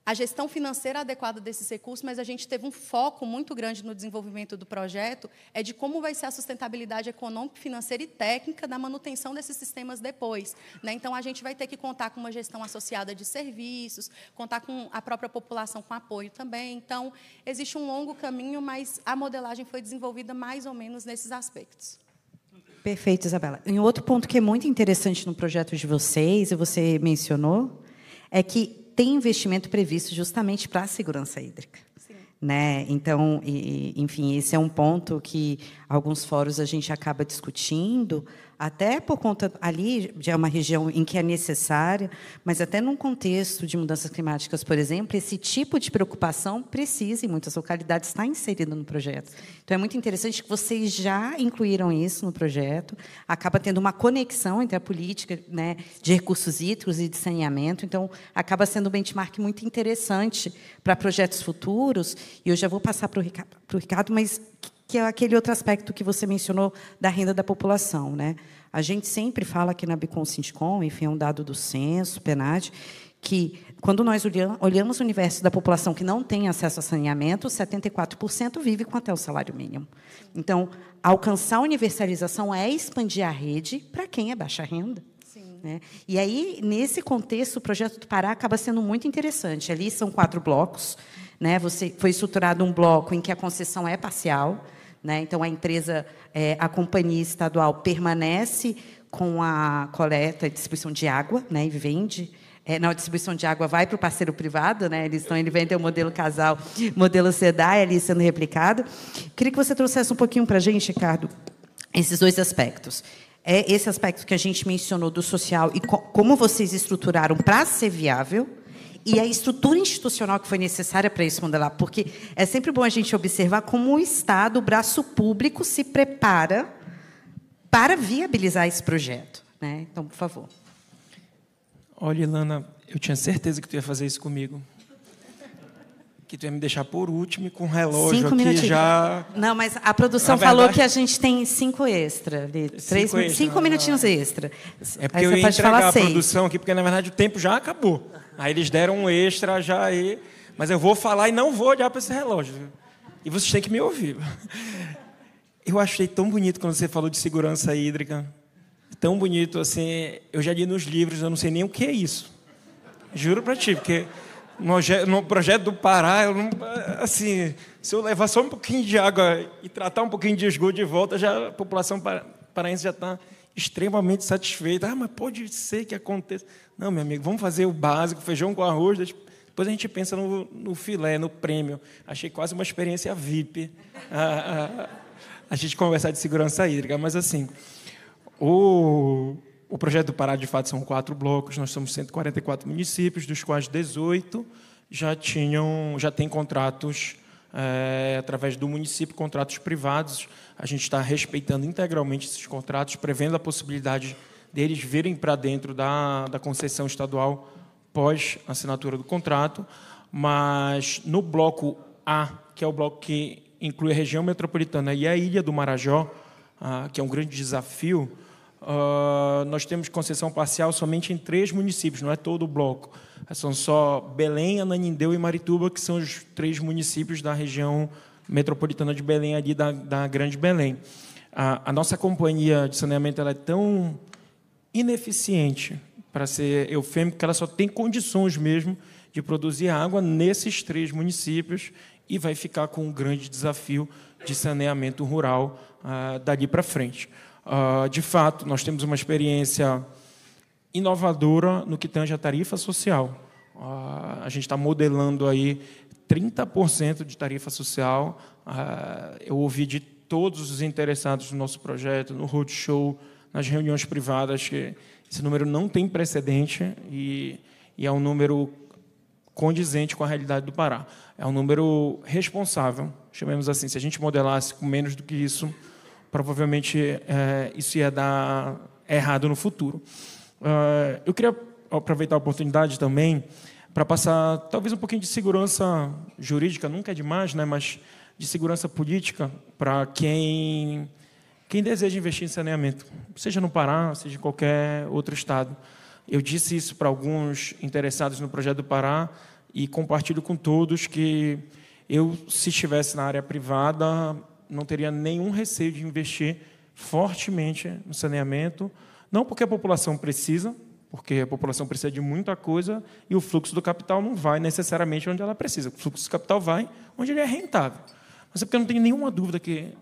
a gestão financeira adequada desses recursos, mas a gente teve um foco muito grande no desenvolvimento do projeto, de como vai ser a sustentabilidade econômica, financeira e técnica da manutenção desses sistemas depois, né? Então, a gente vai ter que contar com uma gestão associada de serviços, contar com a própria população com apoio também. Então, existe um longo caminho, mas a modelagem foi desenvolvida mais ou menos nesses aspectos. Perfeito, Isabela. E um outro ponto que é muito interessante no projeto de vocês, e você mencionou, é que tem investimento previsto justamente para a segurança hídrica. Sim. Né? Então, enfim, esse é um ponto que alguns fóruns a gente acaba discutindo, até por conta ali de uma região em que é necessária, mas até num contexto de mudanças climáticas, por exemplo, esse tipo de preocupação precisa, em muitas localidades, estar inserido no projeto. Então, é muito interessante que vocês já incluíram isso no projeto, acaba tendo uma conexão entre a política, né, de recursos hídricos e de saneamento, então, acaba sendo um benchmark muito interessante para projetos futuros, e eu já vou passar para o Ricardo, mas que é aquele outro aspecto que você mencionou da renda da população, né? A gente sempre fala aqui na Bicom Sindicom, enfim, é um dado do censo, PNAD, que, quando nós olhamos o universo da população que não tem acesso a saneamento, 74% vive com até o salário mínimo. Então, alcançar a universalização é expandir a rede para quem é baixa renda. Sim. Né? E aí, nesse contexto, o Projeto do Pará acaba sendo muito interessante. Ali são 4 blocos. Né? Foi estruturado um bloco em que a concessão é parcial, né? Então, a empresa, a companhia estadual permanece com a coleta e distribuição de água, né? E vende. Na distribuição de água vai para o parceiro privado, né? Ele vende o modelo casal, modelo SEDAI ali sendo replicado. Queria que você trouxesse um pouquinho para a gente, Ricardo, esses 2 aspectos. Esse aspecto que a gente mencionou do social e como vocês estruturaram para ser viável, e a estrutura institucional que foi necessária para isso modelar, porque é sempre bom a gente observar como o Estado, o braço público, se prepara para viabilizar esse projeto, né? Então, por favor. Olha, Ilana, eu tinha certeza que tu ia fazer isso comigo. Que tu ia me deixar por último, com o relógio 5 aqui minutinhos. já... Não, mas a produção falou que a gente tem 5 extra. 5 minutinhos extra. É porque eu ia entregar a produção aqui, porque, na verdade, o tempo já acabou. Aí eles deram um extra já aí, mas eu vou falar e não vou olhar para esse relógio. E vocês têm que me ouvir. Eu achei tão bonito quando você falou de segurança hídrica. Tão bonito, assim, eu já li nos livros, eu não sei nem o que é isso. Juro para ti, porque no projeto do Pará, eu não, assim, se eu levar só um pouquinho de água e tratar um pouquinho de esgoto de volta, já a população paraense já está extremamente satisfeita. Mas pode ser que aconteça. Não, meu amigo, vamos fazer o básico, feijão com arroz, depois a gente pensa no filé, no prêmio. Achei quase uma experiência VIP a gente conversar de segurança hídrica. Mas, assim, o projeto do Pará, de fato, são 4 blocos. Nós somos 144 municípios, dos quais 18 já têm contratos, através do município, contratos privados. A gente está respeitando integralmente esses contratos, prevendo a possibilidade deles virem para dentro da concessão estadual pós-assinatura do contrato. Mas no bloco A, que é o bloco que inclui a região metropolitana e a Ilha do Marajó, que é um grande desafio, nós temos concessão parcial somente em 3 municípios, não é todo o bloco. São só Belém, Ananindeua e Marituba, que são os 3 municípios da região metropolitana de Belém, ali da Grande Belém. A nossa companhia de saneamento ela é tão ineficiente, para ser eufêmico, que ela só tem condições mesmo de produzir água nesses 3 municípios e vai ficar com um grande desafio de saneamento rural dali para frente. De fato, nós temos uma experiência inovadora no que tange a tarifa social. A gente está modelando aí 30% de tarifa social. Eu ouvi de todos os interessados no nosso projeto, no roadshow, nas reuniões privadas, que esse número não tem precedente e é um número condizente com a realidade do Pará. É um número responsável, chamemos assim. Se a gente modelasse com menos do que isso, provavelmente isso ia dar errado no futuro. Eu queria aproveitar a oportunidade também para passar talvez um pouquinho de segurança jurídica, nunca é demais, né, mas de segurança política para quem deseja investir em saneamento, seja no Pará, seja em qualquer outro estado. Eu disse isso para alguns interessados no projeto do Pará e compartilho com todos que eu, se estivesse na área privada, não teria nenhum receio de investir fortemente no saneamento, não porque a população precisa, porque a população precisa de muita coisa e o fluxo do capital não vai necessariamente onde ela precisa. O fluxo do capital vai onde ele é rentável. Mas é porque eu não tenho nenhuma dúvida que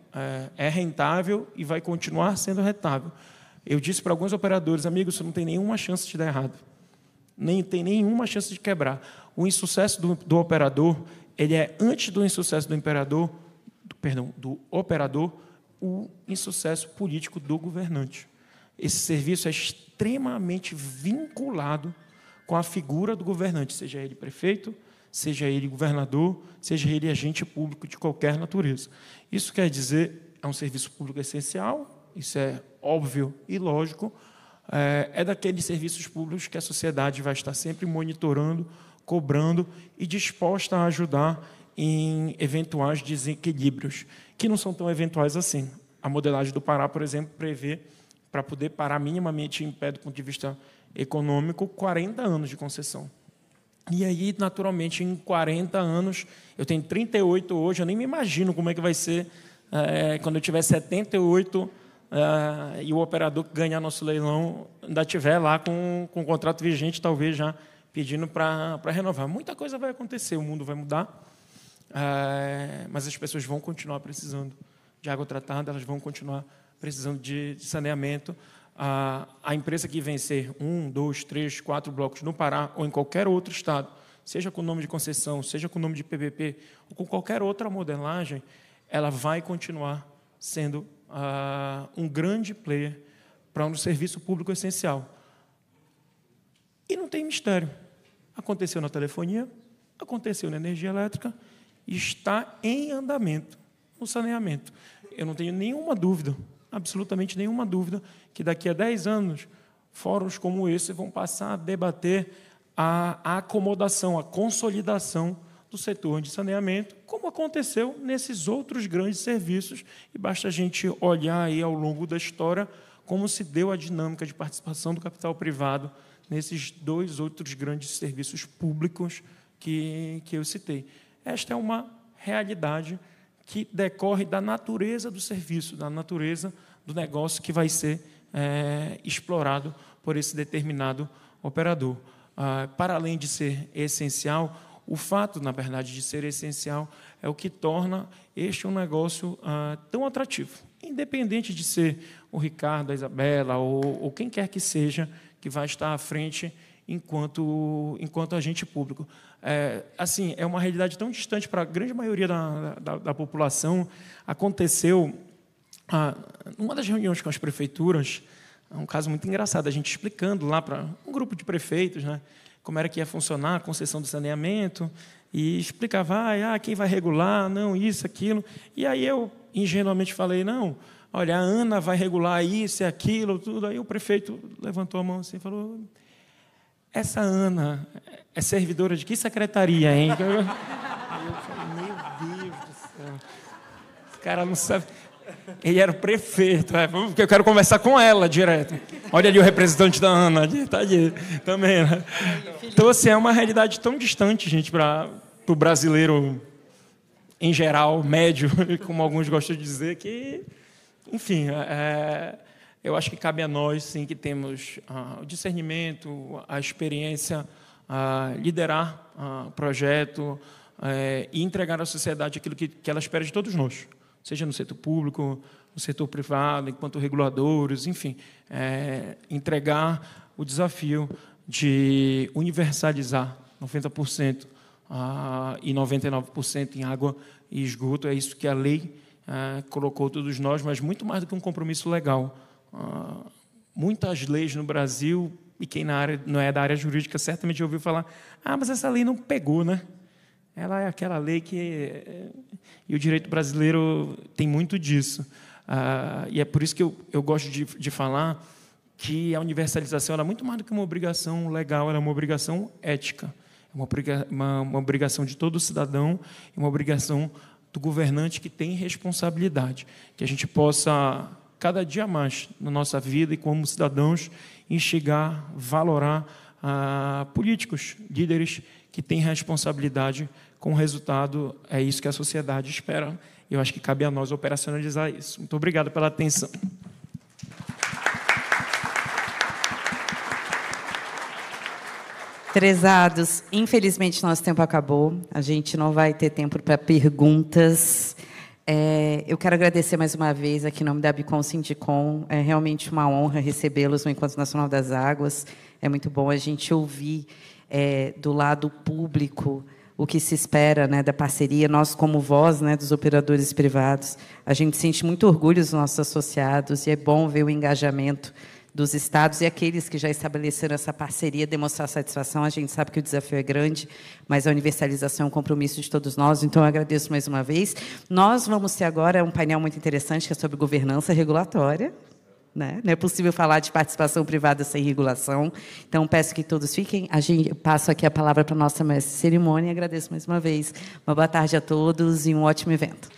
é rentável e vai continuar sendo rentável. Eu disse para alguns operadores, amigos, isso não tem nenhuma chance de dar errado. Nem tem nenhuma chance de quebrar. O insucesso do operador, ele é, antes do insucesso do operador, o insucesso político do governante. Esse serviço é extremamente vinculado com a figura do governante, seja ele prefeito, seja ele governador, seja ele agente público de qualquer natureza. Isso quer dizer, é um serviço público essencial, isso é óbvio e lógico, é daqueles serviços públicos que a sociedade vai estar sempre monitorando, cobrando e disposta a ajudar em eventuais desequilíbrios, que não são tão eventuais assim. A modelagem do Pará, por exemplo, prevê, para poder parar minimamente em pé do ponto de vista econômico, 40 anos de concessão. E aí, naturalmente, em 40 anos, eu tenho 38 hoje, eu nem me imagino como é que vai ser quando eu tiver 78 e o operador que ganhar nosso leilão ainda estiver lá com o contrato vigente, talvez já pedindo para renovar. Muita coisa vai acontecer, o mundo vai mudar, mas as pessoas vão continuar precisando de água tratada, elas vão continuar precisando de saneamento. A empresa que vencer 1, 2, 3, 4 blocos no Pará ou em qualquer outro estado, seja com nome de concessão, seja com nome de PPP, ou com qualquer outra modelagem, ela vai continuar sendo um grande player para um serviço público essencial. E não tem mistério. Aconteceu na telefonia, aconteceu na energia elétrica, e está em andamento no saneamento. Eu não tenho nenhuma dúvida, absolutamente nenhuma dúvida, que daqui a 10 anos, fóruns como esse vão passar a debater a acomodação, a consolidação do setor de saneamento, como aconteceu nesses outros grandes serviços, e basta a gente olhar aí ao longo da história como se deu a dinâmica de participação do capital privado nesses 2 outros grandes serviços públicos que eu citei. Esta é uma realidade que decorre da natureza do serviço, da natureza do negócio que vai ser explorado por esse determinado operador. Para além de ser essencial, o fato, na verdade, de ser essencial é o que torna este um negócio tão atrativo, independente de ser o Ricardo, a Isabela ou quem quer que seja que vai estar à frente enquanto agente público. Assim, é uma realidade tão distante para a grande maioria da população. Aconteceu, numa das reuniões com as prefeituras, um caso muito engraçado, a gente explicando lá para um grupo de prefeitos, né, como era que ia funcionar a concessão do saneamento, e explicava, quem vai regular, não, isso, aquilo. E aí eu, ingenuamente, falei, não, olha, a Ana vai regular isso e aquilo, tudo. Aí o prefeito levantou a mão assim e falou, essa Ana é servidora de que secretaria, hein? Eu falei, meu Deus do céu, esse cara não sabe. Ele era o prefeito, porque eu quero conversar com ela direto. Olha ali o representante da Ana, está ali também, né? Então, assim, é uma realidade tão distante, gente, para o brasileiro em geral, médio, como alguns gostam de dizer, que, enfim, eu acho que cabe a nós, sim, que temos o discernimento, a experiência, liderar o projeto e entregar à sociedade aquilo que ela espera de todos nós, seja no setor público, no setor privado, enquanto reguladores, enfim, entregar o desafio de universalizar 90% e 99% em água e esgoto. É isso que a lei colocou todos nós, mas muito mais do que um compromisso legal. Muitas leis no Brasil, e quem não é da área jurídica certamente ouviu falar, mas essa lei não pegou, né? Ela é aquela lei que... E o direito brasileiro tem muito disso. E é por isso que eu gosto de falar que a universalização era muito mais do que uma obrigação legal, era uma obrigação ética. Uma obrigação de todo cidadão e uma obrigação do governante que tem responsabilidade. Que a gente possa, cada dia mais, na nossa vida e como cidadãos, enxergar, valorar políticos, líderes que têm responsabilidade com o resultado. É isso que a sociedade espera. Eu acho que cabe a nós operacionalizar isso. Muito obrigado pela atenção. Prezados, infelizmente nosso tempo acabou. A gente não vai ter tempo para perguntas. Eu quero agradecer mais uma vez aqui em nome da Bicom Sindicom. É realmente uma honra recebê-los no Encontro Nacional das Águas. É muito bom a gente ouvir do lado público o que se espera, né, da parceria. Nós, como voz, né, dos operadores privados, a gente sente muito orgulho dos nossos associados e é bom ver o engajamento dos estados e aqueles que já estabeleceram essa parceria, demonstrar satisfação. A gente sabe que o desafio é grande, mas a universalização é um compromisso de todos nós, então eu agradeço mais uma vez. Nós vamos ter agora um painel muito interessante, que é sobre governança regulatória. Né? Não é possível falar de participação privada sem regulação, então peço que todos fiquem. Passo aqui a palavra para a nossa mestre de cerimônia e agradeço mais uma vez. Uma boa tarde a todos e um ótimo evento.